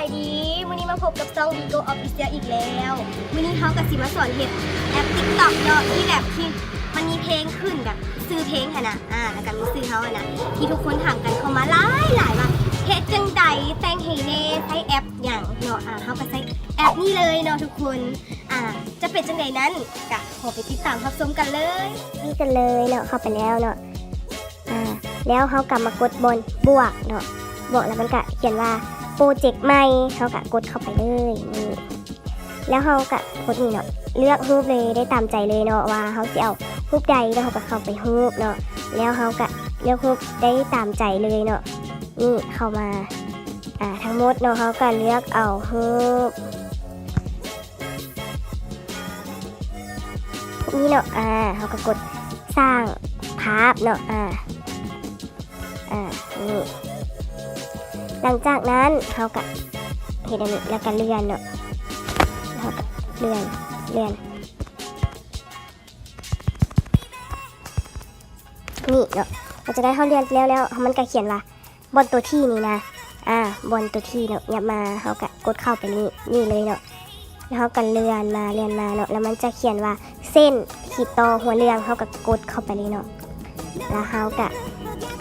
ายดีวันนี้มาพบกับช่อง Vigo Official อีกแล้ววันนี้เขากับสิมาสอนเฮ็ดแอป TikTok เนาะที่แบบที่มันมีเพลงขึ้นแบบซื้อเพลงค่ะนะแล้วก็มีซื้อเขาอะนะที่ทุกคนถามกันเข้ามาหลายว่าเฮ็ดจังใดแต่งให้แน่ใช้แอปอย่างเนาะเขาก็ใช้แอปนี้เลยเนาะทุกคนจะเป็นจังใดนั้นก็ขอไปติดตามรับชมกันเลยนี่กันเลยเนาะเข้าไปแล้วเนาะแล้วเขากลับมากดบนบวกเนาะบวกแล้วมันก็เขียนว่าโปรเจกต์ใหม่เขาก็กดเข้าไปเลยนี่แล้วเขาก็กดนี่เนาะเลือกรูปเลยได้ตามใจเลยเนาะว่าเขาจะเอารูปใดแล้วเขาก็เข้าไปรูปเนาะแล้วเขาก็เลือกรูปได้ตามใจเลยเนาะนี่เข้ามาทั้งหมดเนาะเขาก็เลือกเอารูปพวกนี้เนาะเขาก็กดสร้างภาพเนาะนี่หลังจากนั้นเขาก็เห็นอันนี้แล้วก็เลื่อนเนาะเขาก็เลื่อนนี่เนาะเราจะได้เข้าเลื่อนแล้วมันก็เขียนว่าบนตัวที่นี่นะบนตัวที่เนาะยับมาเขาก็กดเข้าไปนี่เลยเนาะแล้วเขาก็เลื่อนมาเนาะแล้วมันจะเขียนว่าเส้นขีดต่อหัวเรืองเขาก็กดเข้าไปเลยเนาะแล้วเขาก็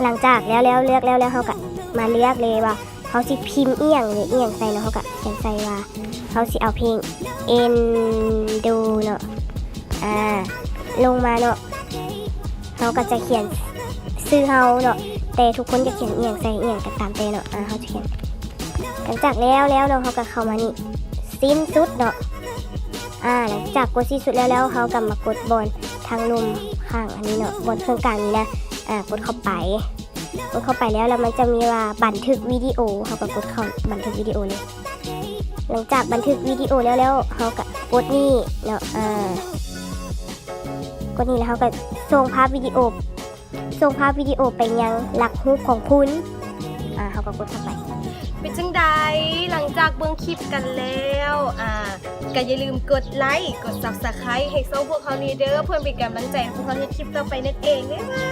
หลังจากแล้วเลือกแล้วเขาก็มาเลือกเลยว่าเขาสิพิมพ์เอียงหรือเอียงใส่เนาะเขาก็เขียนใส่ว่าเขาสิเอาเพลงเอ็นดูเนาะลงมาเนาะเขาก็จะเขียนซื้อเขาเนาะแต่ทุกคนจะเขียนเอียงใส่เอียงกันตามใจเนาะเขาจะเขียนหลังจากแล้วเนาะเขาก็เข้ามานี่สิ้นสุดเนาะหลังจากกดสิ้นสุดแล้วเขากลับมากดบนทางลมข้างอันนี้เนาะบนเครื่องกลางนี้นะกดเข้าไปแล้วมันจะมีว่าบันทึกวิดีโอเขาก็กดเข้าบันทึกวิดีโอเลยหลังจากบันทึกวิดีโอแล้วเขาก็กดนี่เนาะกดนี่แล้วเขาก็ส่งภาพวิดีโอไปยังหลักรูปของคุณเขาก็กดเข้าไปเป็นจังใดหลังจากเบิ่งคลิปกันแล้วก็อย่าลืมกดไลค์กด Subscribe ให้ช่องพวกเขานี้เด้อเพื่อเป็นกำลังใจให้พวกเขาในคลิปต่อไปนั่นเองบ๊ายบาย